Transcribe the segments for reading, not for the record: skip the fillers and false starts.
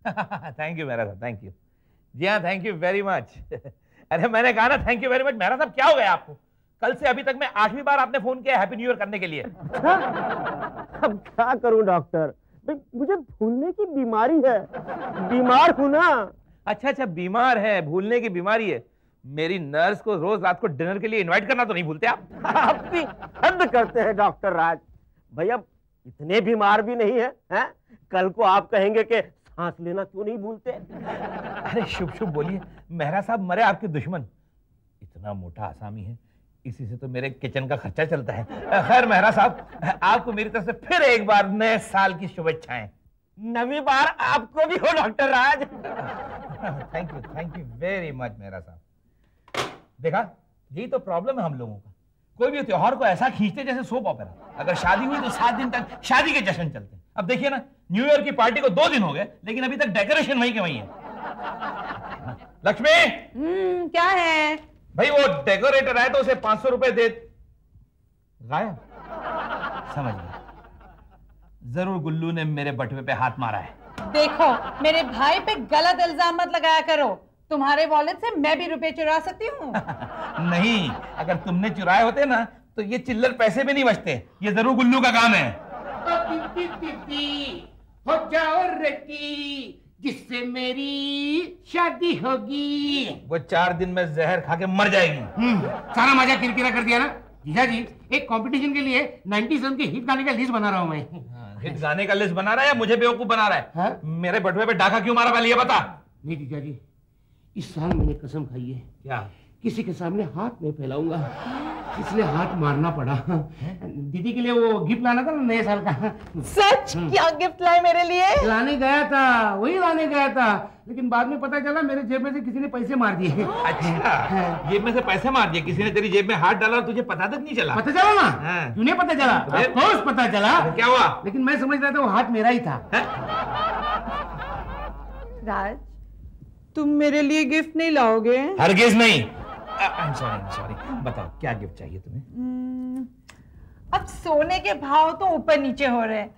Thank you Mehra साहब, thank you. जी हाँ, thank you very much. अरे मैंने कहा ना thank you very much. Mehra साहब क्या हो गया आपको? कल से अभी तक मैं 8वीं बार आपने फोन किया हैप्पी न्यू ईयर करने के लिए। अब क्या करूं डॉक्टर, मुझे भूलने की बीमारी है, बीमार हूं ना। अच्छा अच्छा, बीमार है, भूलने की बीमारी है। मेरी नर्स को रोज रात को डिनर के लिए इनवाइट करना तो नहीं भूलते आप? आपकी हद करते हैं डॉक्टर राज। भैया इतने बीमार भी नहीं है, हैं? कल को आप कहेंगे कि सांस लेना क्यों नहीं भूलते। अरे शुभ शुभ बोलिए। मेहरा साहब मरे आपके दुश्मन। इतना मोटा आसामी है, इसी से तो मेरे किचन का खर्चा चलता है। खैर मेहरा साहब, आपको मेरी तरफ से फिर एक बार नए साल की शुभेच्छाएं। नवी बार आपको भी हो doctor Raj. Thank you very much Mehra साहब। देखा, यही तो प्रॉब्लम है हम लोगों का। कोई भी त्योहार को ऐसा खींचते जैसे सोप ऑपेरा। अगर शादी हुई तो 7 दिन तक शादी के जश्न चलते हैं। अब देखिए ना, न्यू ईयर की पार्टी को 2 दिन हो गए, लेकिन अभी तक डेकोरेशन वहीं के वहीं है। लक्ष्मी, क्या है भाई? वो डेकोरेटर आए तो उसे 500 रुपए दे। गायब। समझ गया, जरूर गुल्लू ने मेरे बटुए पे हाथ मारा है। देखो, मेरे भाई पे गलत इल्जाम मत लगाया करो। तुम्हारे वॉलेट से मैं भी रुपए चुरा सकती हूँ। नहीं, अगर तुमने चुराए होते ना तो ये चिल्लर पैसे भी नहीं बचते। ये जरूर गुल्लू का काम है। हो जाओ रेडी, जिससे मेरी शादी होगी। वो 4 दिन में जहर खा के मर जाएगी। सारा मजा किरकिरा कर दिया ना जीजा जी। एक कंपटीशन के लिए 97 के हिट गाने का लिस्ट बना रहा हूँ मैं। हिट गाने का लिस्ट बना रहा है या मुझे बेवकूफ बना रहा है? हाँ? मेरे बटुए पे डाका क्यों मारा पहले ये बता। नहीं जीजा जी, इस साल मैंने कसम खाई है, क्या? किसी के सामने हाथ नहीं फैलाऊंगा, इसलिए हाथ मारना पड़ा। दीदी के लिए वो गिफ्ट लाना था ना नए साल का। सच? क्या गिफ्ट लाए मेरे लिए? लाने गया था, वही लाने गया था, लेकिन बाद में पता चला मेरे जेब में से किसी ने पैसे मार दिए। अच्छा, जेब में से पैसे मार दिए किसी ने? तेरी जेब में हाथ डाला और तुझे पता तक नहीं चला? पता चला ना। क्यों नहीं पता चला? ऑफ कोर्स पता चला। क्या हुआ? लेकिन मैं समझ रहा था वो हाथ मेरा ही था। राज, तुम मेरे लिए गिफ्ट नहीं लाओगे? हरगिज नहीं। सॉरी, बताओ क्या गिफ्ट चाहिए तुम्हें? अब सोने के भाव तो ऊपर नीचे हो रहे हैं।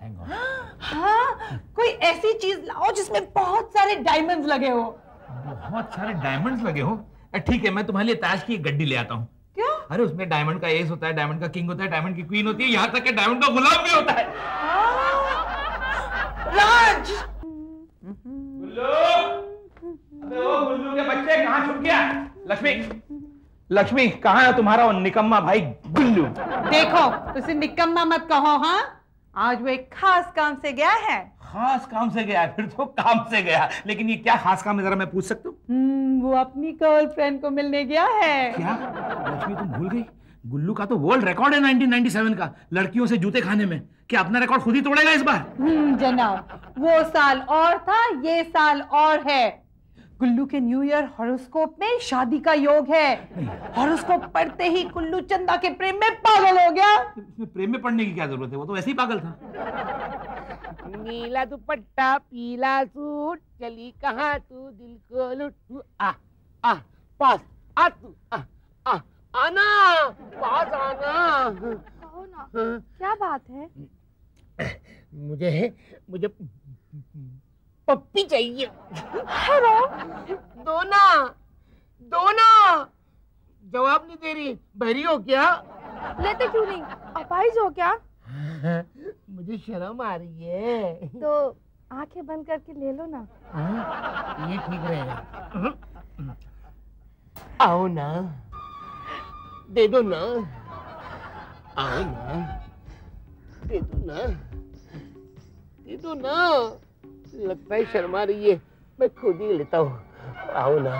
हाँ, कोई ऐसी चीज लाओ जिसमें बहुत सारे डायमंड्स लगे हो। बहुत सारे डायमंड्स लगे हो? ठीक है, मैं तुम्हारे लिए ताज की एक गड्डी ले आता हूँ। क्या? अरे उसमें डायमंड का एस होता है, डायमंड का किंग होता है, डायमंड की क्वीन होती है, यहाँ तक कि डायमंड का गुलाब भी होता है। राज! गुल्लू! अबे ओ गुल्लू के बच्चे, कहाँ छुप गया? लक्ष्मी, कहाँ है तुम्हारा वो निकम्मा भाई गुल्लू? देखो, उसे निकम्मा मत कहो। हाँ, आज वो एक खास काम से गया है। खास काम से गया? फिर तो काम से गया, लेकिन ये क्या खास काम है जरा मैं पूछ सकता हूँ? वो अपनी गर्लफ्रेंड को मिलने गया है। क्या? लक्ष्मी तुम भूल गई, गुल्लू का तो वर्ल्ड रिकॉर्ड है 1997 का लड़कियों से जूते खाने में। क्या अपना रिकॉर्ड खुद ही तोड़ेगा इस बार? जनाब, वो साल और था, ये साल और है। गुल्लू के न्यू ईयर हॉरोस्कोप में शादी का योग है। हॉरोस्कोप पढ़ते ही गुल्लू चंदा के प्रेम में पागल हो गया। इसमें प्रेम में पढ़ने की क्या जरूरत है, वो तो वैसे ही पागल था। नीला दुपट्टा पीला सूट, चली कहाँ तू दिल को लूट। पास आ तू, आना पास आना। कहो ना, क्या बात है? मुझे पप्पी चाहिए। हेलो, दो ना, जवाब नहीं दे रही। बहरी हो क्या? लेते क्यों नहीं? अपाहिज हो क्या? मुझे शर्म आ रही है। तो आंखें बंद करके ले लो ना। ये ठीक रहेगा। आओ ना, दे दो ना, आओ ना, दे दो ना। लगता है शर्मा रही है, मैं खुद ही लेता हूँ। आओ ना।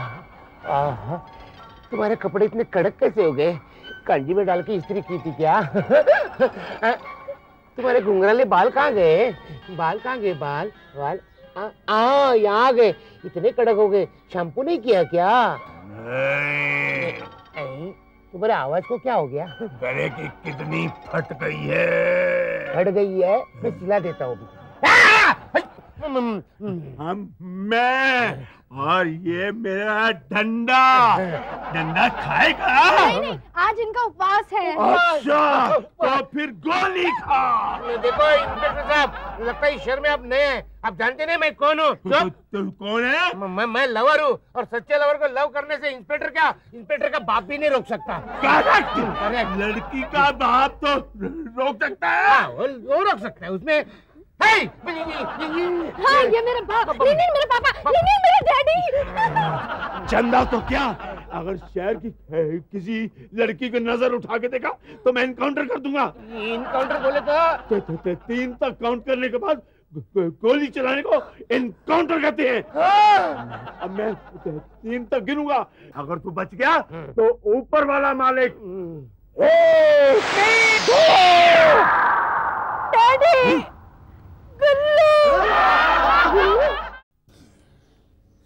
तुम्हारे कपड़े इतने कड़क कैसे हो गए? कांजी में डाल के इस्त्री की थी क्या? तुम्हारे घुंघराले बाल कहाँ गए? बाल यहाँ आ गए। इतने कड़क हो गए, शैम्पू नहीं किया क्या? तुम्हारे आवाज को क्या हो गया? गले की कितनी फट गई है। मैं सिला देता हूँ। मैं और ये मेरा डंडा डंडा खाएगा। नहीं, आज इनका उपवास है। अच्छा तो फिर गोली खा। देखो इंस्पेक्टर साहब, लगता है शहर में आप नए हैं, आप जानते नहीं मैं कौन हूँ? तू कौन है? मैं लवर हूँ, और सच्चे लवर को लव करने से इंस्पेक्टर का बाप भी नहीं रोक सकता। करेक्ट। लड़की का बाप तो रोक सकता है। वो रोक सकता है उसमें। हाँ, ये मेरा बाप, नहीं मेरा पापा, नहीं मेरा डैडी। चंदा तो क्या, अगर शहर की किसी लड़की को नजर उठा के देखा तो मैं इनकाउंटर कर दूंगा। इनकाउंटर बोले तो 3 तक काउंट करने के बाद गोली चलाने को इनकाउंटर कहते हैं। अब मैं 3 तक गिनूंगा, अगर तू बच गया तो ऊपर वाला मालिक। डैडी,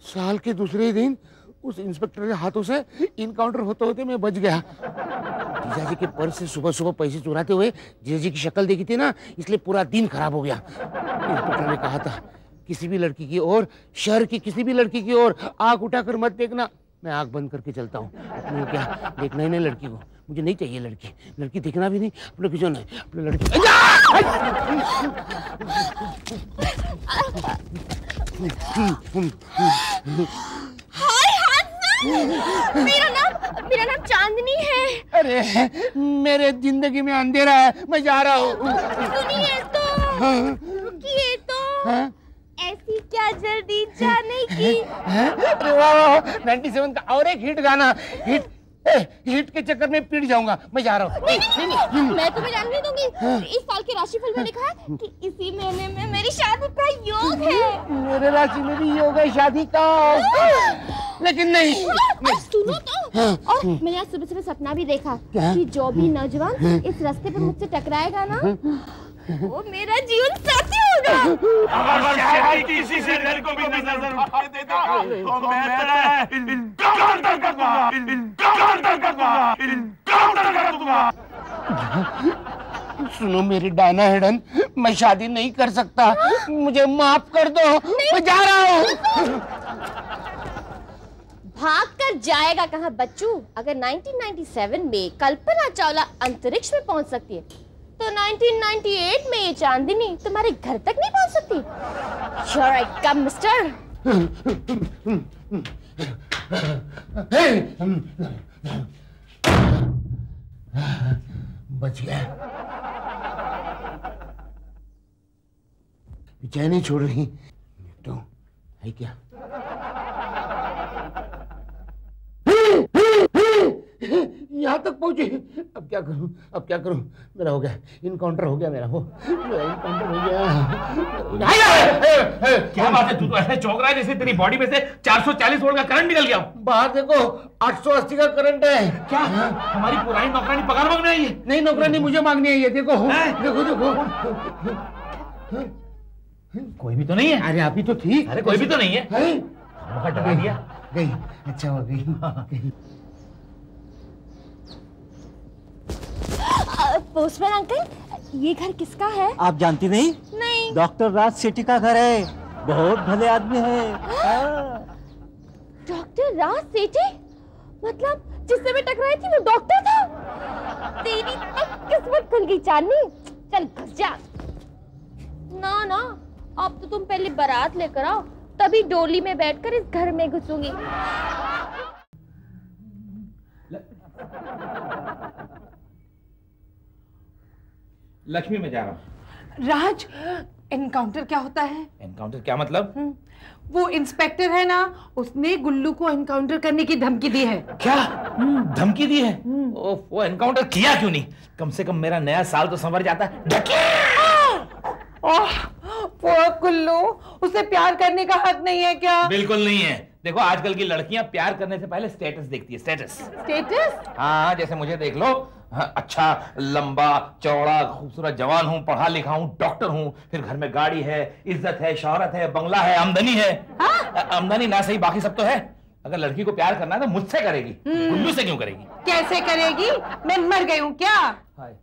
साल के दूसरे दिन उस इंस्पेक्टर के हाथों से इनकाउंटर होते होते मैं बच गया। जीजाजी के पर्स से सुबह सुबह पैसे चुराते हुए जीजाजी की शक्ल देखी थी ना, इसलिए पूरा दिन खराब हो गया। इंस्पेक्टर ने कहा था किसी भी लड़की की ओर, शहर की किसी भी लड़की की ओर आंख उठाकर मत देखना। मैं आंख बंद करके चलता हूँ। अपने क्या देखना ही नहीं लड़की को, मुझे नहीं चाहिए लड़की देखना भी नहीं, अपने किसी नहीं, अपने लड़की। मेरा नाम चांदनी है। अरे मेरे जिंदगी में अंधेरा है, मैं जा रहा हूँ। सुनिए तो, रुकिए तो। हाँ? ऐसी क्या जल्दी जाने की? अरे वाह, 97 का और एक हिट गाना, हिट के चक्कर में पिट जाऊंगा। मैं जा रहा हूँ। नहीं, मैं तुम्हें जाने नहीं दूंगी। इस साल के राशिफल में लिखा है कि इसी महीने में मेरी शादी का योग है। मेरे राशि में भी योग है शादी का, लेकिन नहीं। सुनो तो, और मैंने आज सुबह सपना भी देखा कि जो भी नौजवान इस रास्ते पर मुझसे टकराएगा ना, वो मेरा जीवन साथी होगा। अगर शहर की किसी से लड़की को भी नजर उठा देगा तो मैं तेरा इनकाउंटर करूंगा। सुनो मेरी डायना हिडन, मैं शादी नहीं कर सकता, मुझे माफ कर दो, मैं जा रहा हूँ। भाग कर जाएगा कहाँ बच्चू? अगर 1997 में कल्पना चावला अंतरिक्ष में पहुंच सकती है, तो 1998 में ये चांदनी तुम्हारे घर तक नहीं पहुंच सकती। Sure I come, mister. बच गया। चैन नहीं छोड़ रही तो है क्या? यहाँ तक पहुंचे, अब क्या करूं? मेरा हो गया, इनकाउंटर हो गया मेरा, इनकाउंटर हो गया। क्या बात है, तू तो ऐसे चौंक रहा है जैसे तेरी बॉडी में से 440 वोल्ट का करंट निकल गया। बाहर देखो 880 का करंट है। क्या हमारी पुरानी नौकरानी पगार मांगने आई है? नहीं, नौकरानी मुझे मांगनी है। ये देखो, देखो। कोई भी तो नहीं है। अरे अभी तो थी। अरे कोई भी तो नहीं है। मौका डरा दिया। गई, अच्छा हो गई। पोस्टमैन अंकल, ये घर किसका है? आप जानती नहीं? नहीं। डॉक्टर राज सेठी का घर है, बहुत भले आदमी है। डॉक्टर राज सेठी? मतलब जिससे मैं टकराई थी वो डॉक्टर था? तेरी तो किस्मत खुल गई चांदनी, चल घुस जा। ना, अब तो तुम पहले बारात लेकर आओ, तभी डोली में बैठकर इस घर में घुसूंगी। लक्ष्मी, मैं जा रहा हूँ। राज, एनकाउंटर क्या होता है? एनकाउंटर क्या मतलब? वो इंस्पेक्टर है ना, उसने गुल्लू को एनकाउंटर करने की धमकी दी है। क्या धमकी दी है? वो एनकाउंटर किया क्यों नहीं? कम से कम मेरा नया साल तो संवर जाता। वो गुल्लू, उसे प्यार करने का हक नहीं है क्या? बिल्कुल नहीं है। देखो, आजकल की लड़कियां प्यार करने से पहले स्टेटस देखती है। स्टेटस? हाँ, जैसे मुझे देख लो। हाँ, अच्छा, लंबा चौड़ा खूबसूरत जवान हूँ, पढ़ा लिखा हूँ, डॉक्टर हूँ, फिर घर में गाड़ी है, इज्जत है, शोहरत है, बंगला है, आमदनी है। आमदनी ना सही, बाकी सब तो है। अगर लड़की को प्यार करना है तो मुझसे करेगी, गुल्लू से क्यों करेगी? कैसे करेगी? मैं मर गई हूँ क्या? हाय,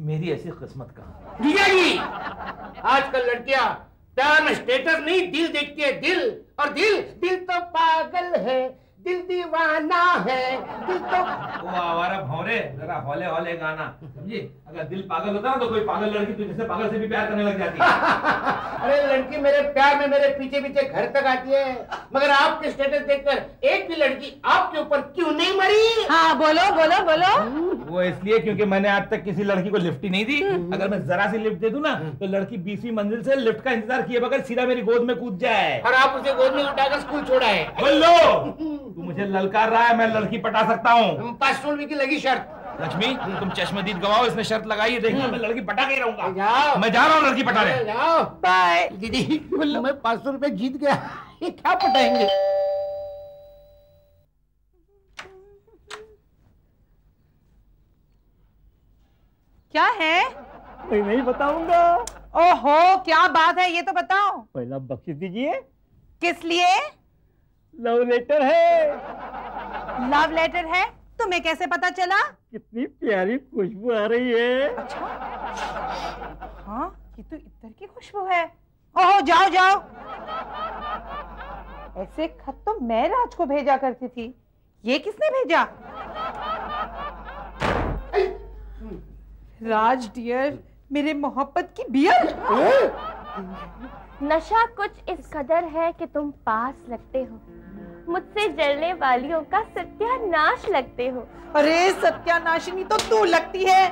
मेरी ऐसी किस्मत कहाँ। जीजाजी, आजकल लड़कियां प्यार में स्टेटस नहीं, दिल देखती है दिल, और दिल तो पागल है, दिल दीवाना है, दिल तो वो आवारा भौरे, जरा हौले हौले गाना, समझी? अगर दिल पागल होता ना तो कोई पागल लड़की तुझसे पागल से भी प्यार करने लग जाती है। अरे लड़की मेरे प्यार में मेरे पीछे पीछे घर तक आती है, मगर आपके स्टेटस देखकर एक भी लड़की आपके ऊपर क्यों नहीं मरी? हाँ बोलो बोलो बोलो। वो इसलिए क्योंकि मैंने आज तक किसी लड़की को लिफ्ट ही नहीं दी। अगर मैं जरा सी लिफ्ट दे दूं ना तो लड़की 20वीं मंजिल से लिफ्ट का इंतजार किए बगैर सीधा मेरी गोद में कूद जाए। और आप उसे गोद में उठाकर स्कूल छोड़ा है। बोलो, तू मुझे ललकार रहा है, मैं लड़की पटा सकता हूँ। 500 रुपए की लगी शर्त। लक्ष्मी, तुम चश्मदीद गवाओ, इसने शर्त लगाई है, देखना मैं लड़की पटा के ही रहूंगा। जाओ। मैं जा रहा हूँ लड़की पटाने। जाओ। बाय। दीदी मैं 500 रुपए जीत गया, ये क्या पटाएंगे? क्या है? मैं नहीं बताऊंगा। ओहो, क्या बात है, ये तो बताओ। पहला बख्शिश दीजिए। किस लिए? लव लेटर है। लव लेटर है? तुम्हें कैसे पता चला? कितनी प्यारी खुशबू आ रही है। अच्छा, हाँ ये तो इत्र की खुशबू है। ओहो, जाओ जाओ। ऐसे खत तो मैं राज को भेजा करती थी, ये किसने भेजा? राज डियर, मेरे मोहब्बत की बियर। नशा कुछ इस कदर है कि तुम पास लगते हो, मुझसे जलने वालियों का सत्यानाश लगते हो। अरे सत्यानाशिनी तो तू लगती है।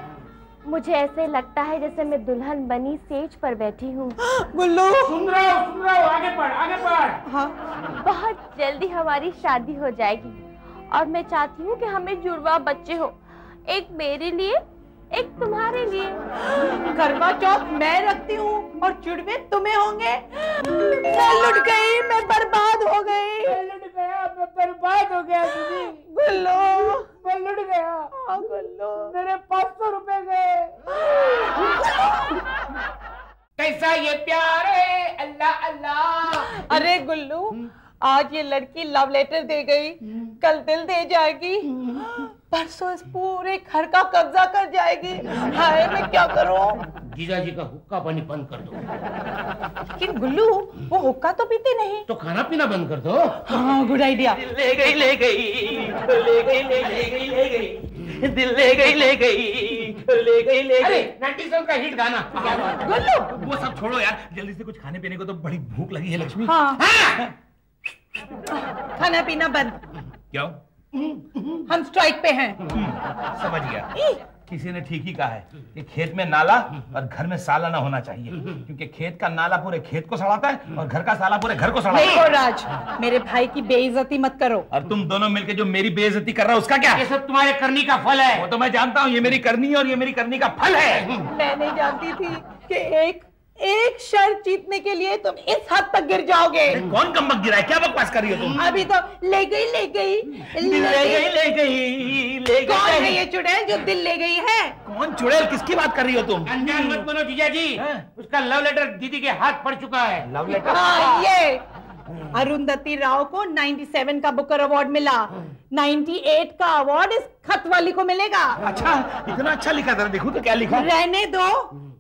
मुझे ऐसे लगता है जैसे मैं दुल्हन बनी सेज पर बैठी हूँ। गुल्लू, सुन रहा हूँ, आगे बढ़, आगे बढ़। हाँ, बहुत जल्दी हमारी शादी हो जाएगी और मैं चाहती हूँ कि हमें जुड़वा बच्चे हो, एक मेरे लिए, एक तुम्हारे लिए। करवा चौथ मैं रखती हूँ और जुड़वे तुम्हें होंगे। मैं लुट गई, मैं बर्बाद हो गई। मैं लुट गया, मैं बर्बाद हो गया दीदी। गुल्लू, मैं लुट गया। हाँ गुल्लू, मेरे 500 रुपए गए। कैसा ये प्यार है, अल्लाह अल्लाह। अरे गुल्लू, आज ये लड़की लव लेटर दे गई, कल दिल दे जाएगी, परसों इस पूरे घर का कब्जा कर जाएगी। हाय, मैं क्या करूं? जीजा जी का हुक्का पानी बंद कर दो। लेकिन गुल्लू, वो हुक्का तो पीते नहीं। तो खाना पीना बंद कर दो। हाँ, गुड आइडिया। ले गई ले गई, ले गई ले गई ले गई, दिल ले गई ले गई, ले गई ले अरे गई। 97 का हिट गाना। गुल्लू, वो सब छोड़ो यार, जल्दी से कुछ खाने पीने को, तो बड़ी भूख लगी है लक्ष्मी। हाँ, खाना पीना बंद। क्यों? हम स्ट्राइक पे हैं। समझ गया। किसी ने ठीक ही कहा है कि खेत में नाला और घर में साला ना होना चाहिए, क्योंकि खेत का नाला पूरे खेत को सड़ाता है और घर का साला पूरे घर को सड़ाता देखो है। राज, मेरे भाई की बेइज्जती मत करो। और तुम दोनों मिलके जो मेरी बेइज्जती कर रहे हो उसका क्या? ये सब तुम्हारे करनी का फल है। वो तो मैं जानता हूँ, ये मेरी करनी और ये मेरी करनी का फल है। मैं नहीं जानती थी कि एक शर्त जीतने के लिए तुम इस हद तक गिर जाओगे। कौन कमबख्त गिरा है? क्या बकवास कर रही हो तुम? अभी तो ले गई ले गई दिल ले गई ले गई ले कौन है गई। ये चुड़ैल जो दिल ले गई है? कौन चुड़ैल? किसकी बात कर रही हो तुम? अनजान मत बनो जीजा जी, उसका लव लेटर दीदी के हाथ पड़ चुका है। Love letter? हाँ, ये अरुंधति राव को 97 का बुकर अवार्ड मिला, 98 का अवार्ड इस खत वाली को मिलेगा। अच्छा, इतना अच्छा लिखा था, देखो तो क्या लिखा। रहने दो,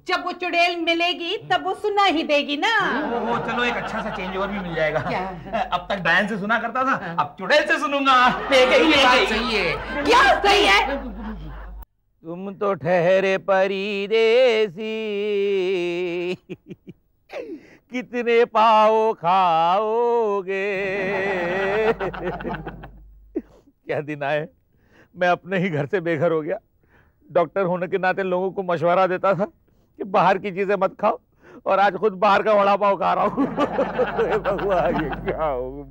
जब वो चुड़ैल मिलेगी तब वो सुना ही देगी ना। वो चलो, एक अच्छा सा चेंज ओवर भी मिल जाएगा। अब तक डायन से सुना करता था, अब चुड़ैल से सुनूंगा। ले गई ले गई। सही है। क्या सही है? तुम तो ठहरे परदेसी, कितने पाओ खाओगे। क्या दिन आए, मैं अपने ही घर से बेघर हो गया। डॉक्टर होने के नाते लोगों को मशवरा देता था कि बाहर की चीजें मत खाओ, और आज खुद बाहर का वड़ा पाव खा रहा हूँ। भगवान, ये क्या हो?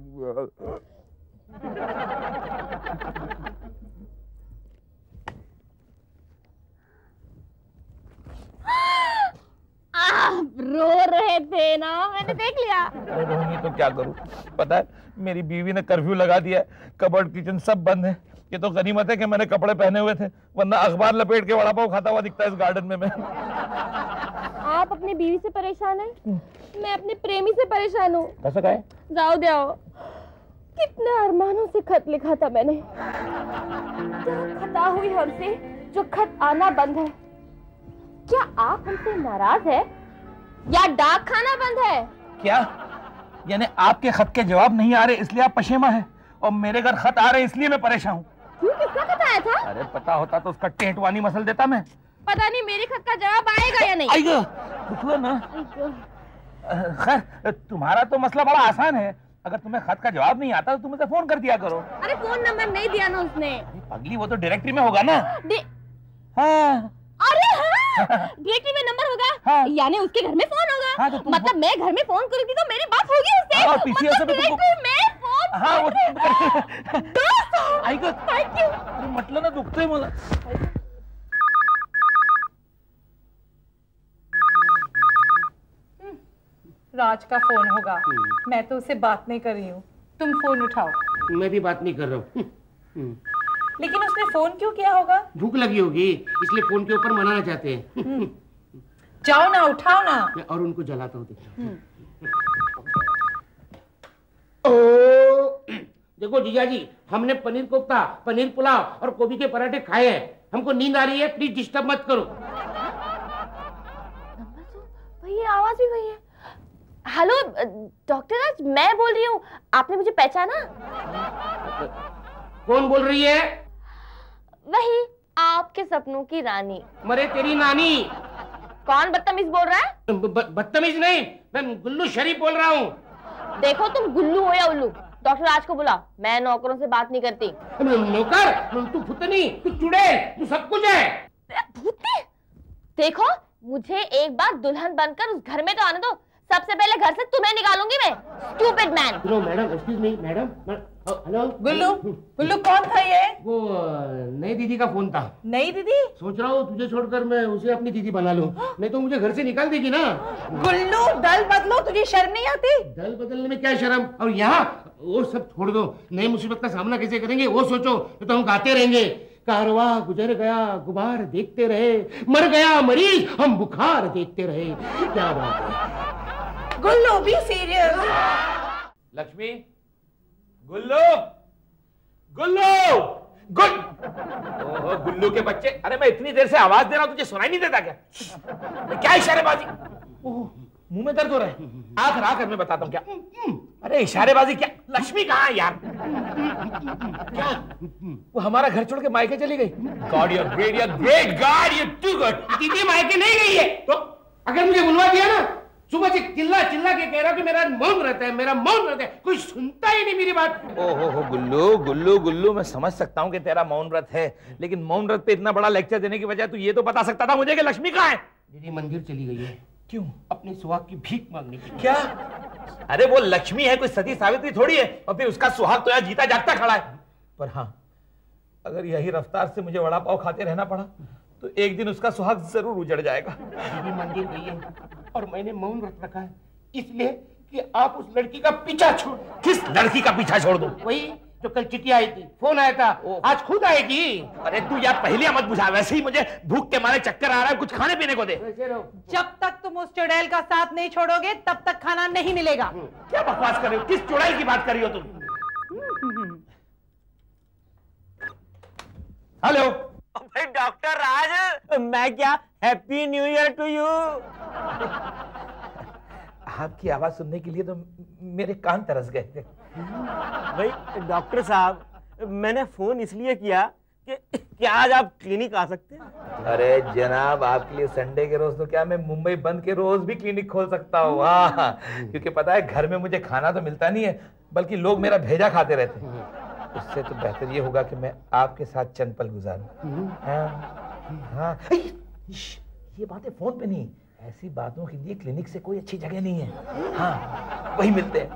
आप रो रहे थे ना, मैंने देख लिया। रोनी तो क्या करूं, पता है मेरी बीवी ने कर्फ्यू लगा दिया है, कबर्ड किचन सब बंद है। ये तो गनीमत है कि मैंने कपड़े पहने हुए थे, वरना अखबार लपेट के वड़ा पाव खाता हुआ दिखता है इस गार्डन में मैं। आप अपनी बीवी से परेशान हैं, मैं अपने प्रेमी से परेशान हूँ। कैसा कहे? जाओ जाओ, कितने अरमानों से खत लिखा था मैंने, क्या खता हुई हमसे जो खत आना बंद है। क्या आप हमसे नाराज है या डाक खाना बंद है? क्या? यानी आपके खत के जवाब नहीं आ रहे इसलिए आप पशेमा है, और मेरे घर खत आ रहे इसलिए मैं परेशान हूँ। क्यों, किसका खत आया था? अरे पता होता तो उसका टेंटवानी मसल देता मैं। पता नहीं मेरे खत का जवाब आएगा या नहीं। आएगा, रुको ना। खैर तुम्हारा तो मसला बड़ा आसान है, अगर तुम्हें खत का जवाब नहीं आता तो तुम उसे फोन कर दिया करो। अरे फोन नंबर नहीं दिया ना उसने। अगली वो तो डायरेक्टरी में होगा ना। हाँ। अरे हाँ, डायरेक्टरी में नंबर होगा। हाँ। यानी उसके घर में फोन होगा। हाँ, तो मतलब मैं घर में फोन करूंगी तो मेरी बात होगी उससे। और पीसीओ से भी तुमको मैं फोन। हाँ वो थैंक यू। म्हटलं ना दुखतंय मला। राज का फोन होगा। मैं तो उससे बात नहीं कर रही हूँ, तुम फोन उठाओ। मैं भी बात नहीं कर रहा हूँ। लेकिन उसने फोन क्यों किया होगा? भूख लगी होगी इसलिए फोन के ऊपर मनाना चाहते हैं। जाओ ना, उठाओ ना। और उनको जलाता हूँ। ओ देखो जीजाजी, हमने पनीर कोफ्ता, पनीर पुलाव और गोभी के पराठे खाए हैं। हमको नींद आ रही है, प्लीज डिस्टर्ब मत करो। भाई आवाज भी वही है। हेलो डॉक्टर राज, मैं बोल रही हूँ, आपने मुझे पहचाना? कौन बोल रही है? वही आपके सपनों की रानी। मरे तेरी नानी। कौन बदतमीज बोल रहा है? बदतमीज नहीं, मैं गुल्लू शरीफ बोल रहा हूँ। देखो तुम गुल्लू हो या उल्लू, डॉक्टर राज को बुला, मैं नौकरों से बात नहीं करती। नौकर? तू फुतनी, तू चुड़ैल, तू सब कुछ है। भूतनी? देखो मुझे एक बार दुल्हन बनकर उस घर में तो आने दो, सबसे पहले घर से तुम्हें निकालूंगी मैं, stupid man. No madam, excuse me madam. Hello Gullu, Gullu कौन था ये? वो नई दीदी का फोन था। नई दीदी? सोच रहा हूँ तुझे छोड़कर मैं उसे अपनी दीदी बना लूं, नहीं तो मुझे घर से निकाल देगी ना। गुल्लू दल बदलो, तुझे शर्म नहीं आती? दल बदलने में क्या शर्म? और यहाँ वो सब छोड़ दो, नई मुसीबत का सामना कैसे करेंगे वो सोचो, तो हम गाते रहेंगे। कारवा गुजर गया गुबार देखते रहे, मर गया मरीज हम बुखार देखते रहे। क्या बात है। गुल्लू बी सीरियस। लक्ष्मी, गुल्लू, गुल्लू, ओहो गुल्लू के बच्चे, अरे मैं इतनी देर से आवाज दे रहा हूं, तुझे सुनाई नहीं देता क्या? क्या इशारेबाजी? ओह मुंह में दर्द हो रहा है, आकर आकर मैं बताता हूँ क्या। अरे इशारेबाजी क्या? लक्ष्मी कहाँ है यार? क्या वो हमारा घर छोड़ के मायके चली गई? God you great god, you too good. दीदी मायके नहीं गई है तो अगर मुझे बुलवा दिया ना, सुबह से चिल्ला चिल्ला के कह रहा कि मेरा मौन रहता है, मेरा मौन रहता है, कोई सुनता ही नहीं मेरी बात। ओहो गुल्लू गुल्लू गुल्लू, मैं समझ सकता हूँ कि तेरा मौन व्रत है, लेकिन मौन व्रत पे इतना बड़ा लेक्चर देने की बजाय तू ये तो बता सकता था मुझे कि लक्ष्मी कहाँ है? दीदी मंदिर चली गई है। क्यों? अपने सुहाग की भीख मांगने की। क्या? अरे वो लक्ष्मी है, कोई सती सावित्री थोड़ी है, और फिर उसका सुहाग तो यहाँ जीता जागता खड़ा है। पर हाँ, अगर यही रफ्तार से मुझे वड़ा पाव खाते रहना पड़ा तो एक दिन उसका सुहाग जरूर उजड़ जाएगा। दीदी मंदिर गई है और मैंने मौन व्रत रखा है इसलिए कि आप उस लड़की का पीछा छोड़। किस लड़की का पीछा छोड़ दूं? वही जो कल चिट्ठी आई थी, फोन आया था, आज खुद आएगी। अरे तू यार पहले मत बुझा, वैसे ही मुझे भूख के मारे चक्कर आ रहा है, कुछ खाने पीने को दे। जब तक तुम उस चुड़ैल का साथ नहीं छोड़ोगे तब तक खाना नहीं मिलेगा। क्या बकवास कर रही हो? किस चुड़ैल की बात कर रही हो तुम? हेलो भाई डॉक्टर राज, मैं क्या, happy new year to you. आपकी आवाज सुनने के लिए तो मेरे कान तरस गए थे। भाई डॉक्टर साहब, मैंने फोन इसलिए किया कि क्या आज आप क्लिनिक आ सकते हैं? अरे जनाब, आपके लिए संडे के रोज तो क्या, मैं मुंबई बंद के रोज भी क्लिनिक खोल सकता हूँ। हाँ, क्योंकि पता है घर में मुझे खाना तो मिलता नहीं है, बल्कि लोग मेरा भेजा खाते रहते हैं। इससे तो बेहतर ये होगा कि मैं आपके साथ चंद पल गुजारूं। हाँ, ये बातें फोन पे नहीं, ऐसी बातों के लिए क्लिनिक से कोई अच्छी जगह नहीं है। हाँ, वही मिलते हैं।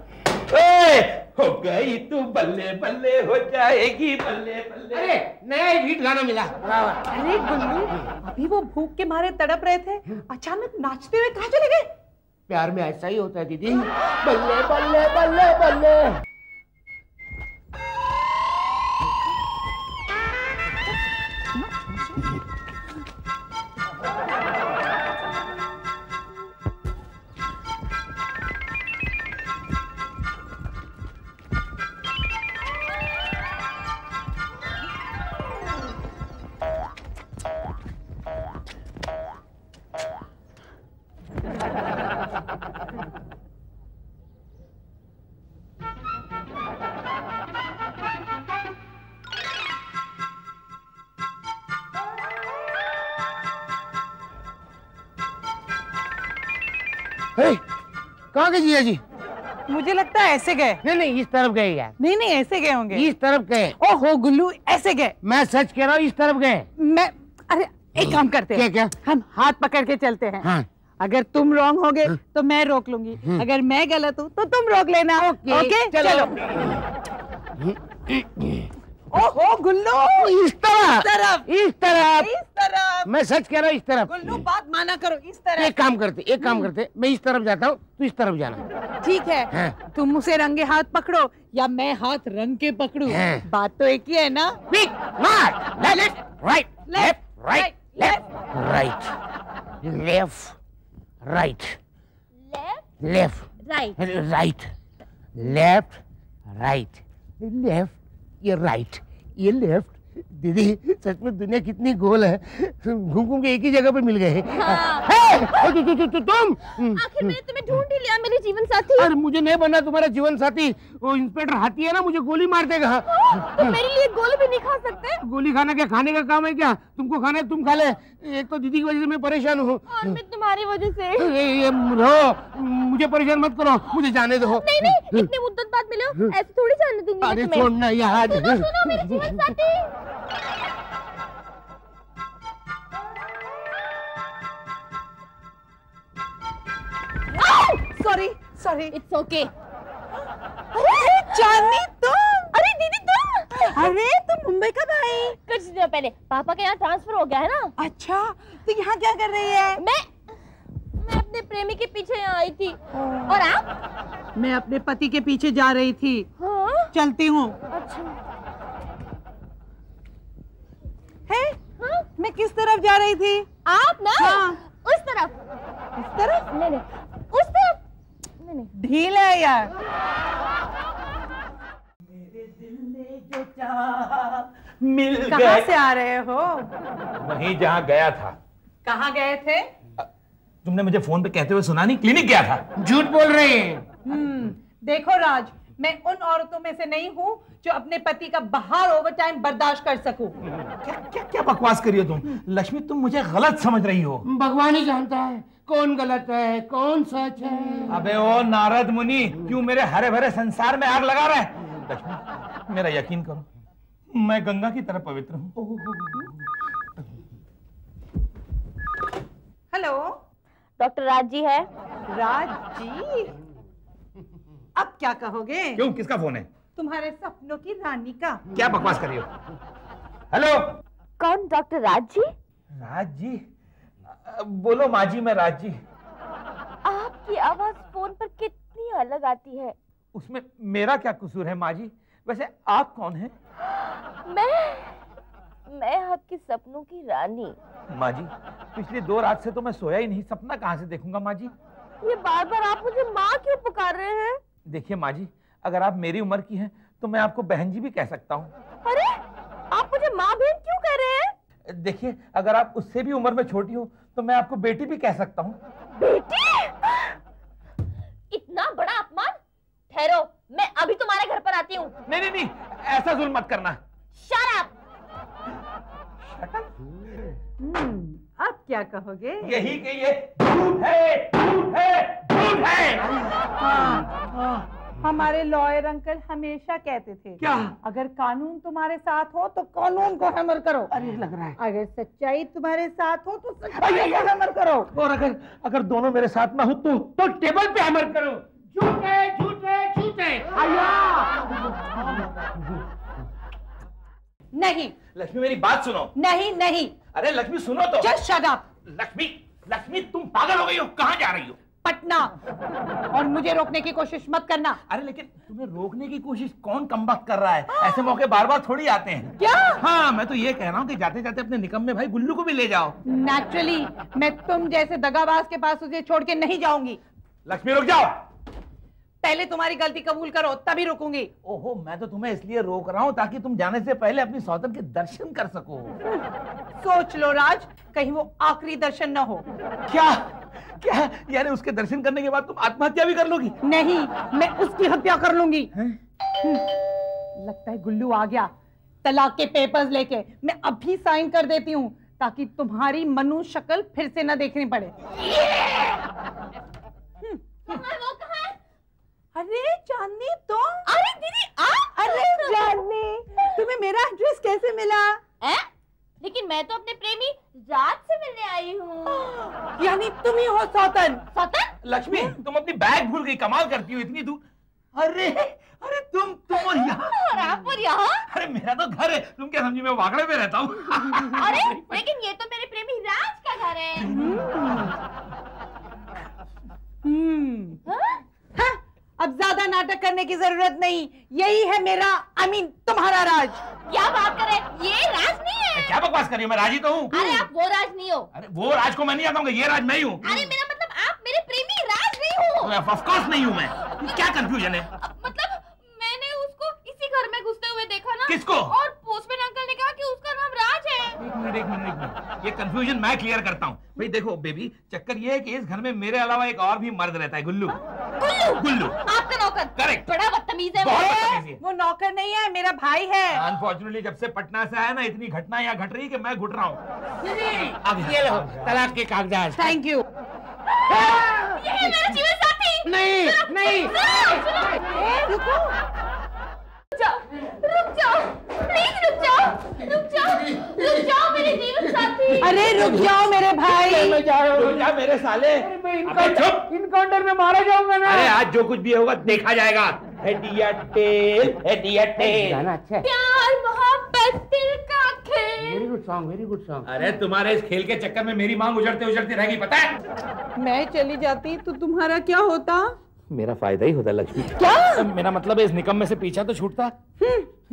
हो गई तू बल्ले बल्ले, हो जाएगी बल्ले बल्ले। अरे नया हिट गाना मिला। अरे गुल्लू, अभी वो भूख के मारे तड़प रहे थे, अचानक नाचते हुए कहाँ चले गए? प्यार में ऐसा ही होता है दीदी, बल्ले बल्ले बल्ले बल्ले। कहाँ गए जीजा जी? मुझे लगता है ऐसे गए। नहीं, इस तरफ गए यार। नहीं ऐसे गए होंगे। इस तरफ गए। ओहो गुल्लू, ऐसे गए। मैं सच कह रहा हूँ, इस तरफ गए। मैं अरे एक काम करते हैं। क्या? हम हाथ पकड़ के चलते हैं। हाँ। अगर तुम रॉन्ग होगे तो मैं रोक लूंगी, अगर मैं गलत हूँ तो तुम रोक लेना। ओके चलो। ओहो गुल्लू, इस तरफ। मैं सच कह रहा हूँ, इस तरफ। गुल्लू बात माना करो, इस तरफ। एक काम करते, मैं इस तरफ जाता हूँ, तू इस तरफ जाना। ठीक है। तुम उसे रंगे हाथ पकड़ो या मैं हाथ रंग के पकड़ूं, बात तो एक ही है ना। Left right, left right, left right, left right, left right, right, left right, left, ये राइट, ये लेफ्ट। दीदी सच में दुनिया कितनी गोल है, घूम घूम के एक ही जगह पे मिल गए। तुम आखिर मैंने तुम्हें ढूंढ ही लिया, मेरे जीवन साथी। अरे मुझे नहीं बनना तुम्हारा जीवन साथी, वो इंस्पेक्टर हाथी है ना, मुझे गोली मार देगा। तुम मेरे लिए गोली भी नहीं खा सकते। गोली खाना क्या खाने का काम है क्या? तुमको खाना है तुम खा ले। एक तो दीदी की वजह से मैं परेशान हूँ, और मैं तुम्हारी वजह से। मुझे परेशान मत करो, मुझे जाने दो। नहीं, इतने मुद्दत बाद मिले हो, ऐसे थोड़ी जाने दूंगी। अरे छोड़ना यार। सुनो मेरे जीवन साथी। सॉरी। It's okay. अरे चांदनी तुम। अरे दीदी तुम। अरे तुम मुंबई कब आई? कुछ दिनों पहले। पापा के यहाँ ट्रांसफर हो गया है ना। अच्छा, तो यहाँ क्या कर रही है? मैं अपने प्रेमी के पीछे यहाँ आई थी। और आप? मैं अपने पति के पीछे जा रही थी। हाँ? चलती हूँ। अच्छा। है? हाँ? मैं किस तरफ जा रही थी? आप ना? हाँ। उस तरफ। इस तरफ? नहीं, उस तरफ। नहीं। ढील है यार। मेरे दिल ने जो चाहा मिल गए। कहाँ से आ रहे हो? वहीं जहाँ गया था। कहाँ गए थे? तुमने मुझे फोन पे कहते हुए सुना नहीं? क्लिनिक गया था। झूठ बोल रहे हैं। देखो राज, मैं उन औरतों में से नहीं हूँ जो अपने पति का बाहर ओवरटाइम बर्दाश्त कर सकूं। क्या बकवास कर रही हो तुम? लक्ष्मी, तुम मुझे गलत समझ रही हो। भगवान ही जानता है कौन गलत है कौन सच है। अबे ओ नारद मुनि, क्यों मेरे हरे भरे संसार में आग लगा रहा है? लक्ष्मी, मेरा यकीन करो, मैं गंगा की तरह पवित्र हूँ। हेलो, डॉक्टर राज जी है। राज जी, अब क्या कहोगे? क्यों, किसका फोन है? तुम्हारे सपनों की रानी का। क्या बकवास कर रही हो? हेलो। कौन? डॉक्टर राज जी? राज जी? बोलो माँ जी, मैं राज जी। आपकी आवाज फोन पर कितनी अलग आती है। उसमें मेरा क्या कसूर है माँ जी? वैसे आप कौन हैं? मैं आपके सपनों की रानी। माँ जी, पिछली 2 रात से तो मैं सोया ही नहीं, सपना कहाँ से देखूंगा माँ जी? ये बार बार आप मुझे माँ क्यों पुकार रहे हैं? देखिए माँ जी, अगर आप मेरी उम्र की हैं तो मैं आपको बहन जी भी कह सकता हूँ। अरे, आप मुझे माँ बहन क्यों कह रहे हैं? देखिए, अगर आप उससे भी उम्र में छोटी हो तो मैं आपको बेटी भी कह सकता हूँ। बेटी? इतना बड़ा अपमान? ठहरो, मैं अभी तुम्हारे घर पर आती हूँ। नहीं, ऐसा जुल्म मत करना। Shut up! अब क्या कहोगे? यही कि ये झूठ है, झूठ है, झूठ है। हाँ, हमारे लॉयर अंकल हमेशा कहते थे, क्या? अगर कानून तुम्हारे साथ हो तो कानून को हैमर करो। अरे लग रहा है। अगर सच्चाई तुम्हारे साथ हो तो सच्चाई को हैमर करो। और अगर दोनों मेरे साथ ना हो तो टेबल पे हैमर करो। झूठ है, झूठ है, झूठ है। नहीं लक्ष्मी, मेरी बात सुनो। नहीं। अरे लक्ष्मी सुनो तो। Just shut up. लक्ष्मी, तुम पागल हो गई हो? कहाँ जा रही हो? पटना। और मुझे रोकने की कोशिश मत करना। अरे लेकिन तुम्हें रोकने की कोशिश कौन कमबख्त कर रहा है? ऐसे मौके बार बार थोड़ी आते हैं। क्या? हाँ, मैं तो ये कह रहा हूँ कि जाते जाते अपने निकम्मे भाई गुल्लू को भी ले जाओ। नेचुरली मैं तुम जैसे दगाबाज के पास उसे छोड़ के नहीं जाऊंगी। लक्ष्मी रुक जाओ। पहले तुम्हारी गलती कबूल करो, तभी रुकूंगी। ओहो, मैं तो तुम्हें इसलिए रोक रहा हूँ ताकि तुम जाने से पहले अपनी सौतन के दर्शन कर सको। सोच लो राज, कहीं वो आखिरी दर्शन न हो। क्या यानी उसके दर्शन करने के बाद तुम आत्महत्या भी कर लोगी? नहीं, मैं उसकी हत्या कर लूंगी। लगता है गुल्लू आ गया तलाक के पेपर्स लेके। मैं अभी साइन कर देती हूँ ताकि तुम्हारी मनु शक्ल फिर से न देखनी पड़े। तुम ही हो सौतन। सौतन? लक्ष्मी तुम अपनी बैग भूल गई, कमाल करती हो इतनी दूर। अरे अरे तुम और यहाँ। और आप और यहाँ? अरे मेरा तो घर है, तुम क्या समझी मैं वागड़े में रहता हूँ। अरे लेकिन ये तो मेरे प्रेमी राज का घर है। हाँ, अब ज्यादा नाटक करने की जरूरत नहीं, यही है मेरा तुम्हारा राज। क्या बात कर रहे हैं? ये राज नहीं है। क्या बकवास कर रही हो, मैं राजी तो हूँ। अरे आप वो राज नहीं हो। अरे वो राज को मैं नहीं आता हूँ, ये राज मैं ही हूँ। अरे मेरा मतलब आप मेरे प्रेमी राज नहीं हो। ऑफ कोर्स नहीं हूँ मैं। क्या कंफ्यूजन है? मतलब मैंने उसको इसी घर में घुसते हुए देखा ना। किसको? और पोस्टमैन अंकल ने कहा कि उसका नाम राज है। एक मिनट, ये कंफ्यूजन मैं क्लियर करता हूँ। भाई देखो बेबी, चक्कर ये है कि इस घर में मेरे अलावा एक और भी मर्द रहता है, गुल्लू। गुल्लू? गुल्लू आपका नौकर? करेक्ट। बड़ा बदतमीज है वो। बहुत बदतमीज है। वो नौकर नहीं है, मेरा भाई है। अनफॉर्चुनेटली जब से पटना से आया ना, इतनी घटना यहाँ घट रही है कि मैं घुट रहा हूँ। ये लो तलाक के कागजात। Thank you. ये है मेरा जीवन साथी। नहीं नहीं रुको, रुक जाओ प्लीज, रुक जाओ मेरे जीवन साथी। अरे रुक जाओ मेरे भाई। मैं जा रहा हूँ। जा मेरे साले। अबे चुप। इनकाउंटर में मारा जाऊंगा ना। अरे आज जो कुछ भी होगा देखा जाएगा। हेड या टेल, हेड या टेल। गाना अच्छा है। प्यार मोहब्बत दिल का खेल। Very good song, very good song. अरे तुम्हारे इस खेल के चक्कर में मेरी मांग उजड़ते उजड़ती रह गई, पता है? मैं चली जाती तो तुम्हारा क्या होता? मेरा फायदा ही होता लक्ष्मी। क्या? मेरा मतलब है इस निकम्मे से पीछा तो छूटता।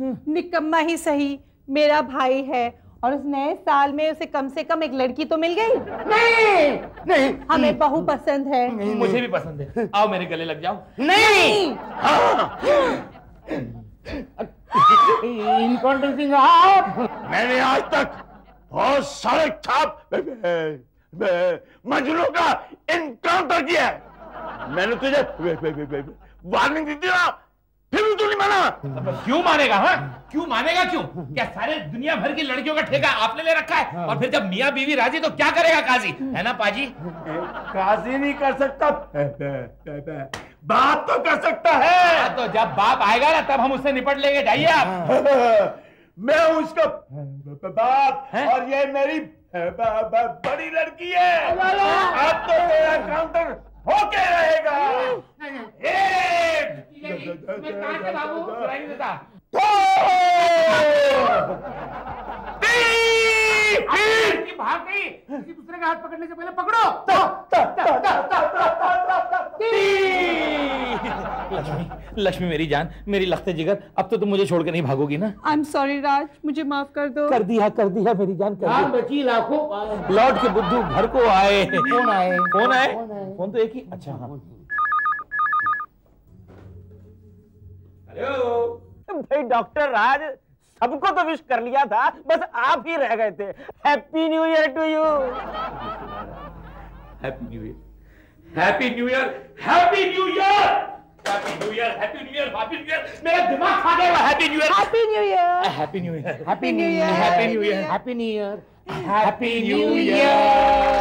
निकम्मा ही सही, मेरा भाई है और उस नए साल में उसे कम से कम एक लड़की तो मिल गई। नहीं नहीं हमें बहू पसंद है। मुझे भी पसंद है, आओ मेरे गले लग जाओ। नहीं। इनकाउंटर सिंह आप। मैंने आज तक बहुत सारे छाप मजनू का इनकाउंटर किया है। मैंने तुझे वार्निंग दी थी ना, फिर भी तू नहीं माना। क्यों मानेगा? हाँ क्यों मानेगा? क्यों? क्या सारे दुनिया भर की लड़कियों का ठेका आपने ले रखा है? और फिर जब मियाँ बीवी राजी तो क्या करेगा काजी, है ना पाजी? काजी नहीं कर सकता, बाप तो कर सकता है। तो जब बाप आएगा ना तब हम उससे निपट लेंगे, जाइए आप। मैं उसका बाप है और ये मेरी बड़ी लड़की है। अब तो तेरा काउंटर होके रहेगा। एक मैं कहाँ से भागूं? सुनाई नहीं देता। भाग गई। किसी दूसरे का हाथ पकड़ने से पहले पकड़ो। लक्ष्मी, लक्ष्मी मेरी जान, मेरी लख्ते जिगर, अब तो तुम मुझे छोड़ के नहीं भागोगी ना? आई एम सॉरी राज, मुझे माफ कर दो। कर दिया मेरी जान, कर जान दिया। बची लाखों। लौट के बुद्धू घर को आए। कौन आए? फोन आए? फोन तो एक ही। अच्छा हाँ। हेलो भाई डॉक्टर राज, सबको तो विश कर लिया था, बस आप ही रह गए थे। Happy new year to you. Happy new year, happy new year, happy new year, happy new year, happy new year, happy new year. मेरा दिमाग खा गया। Happy new year, happy new year, happy new year, happy new year, happy new year, happy new year, happy new year.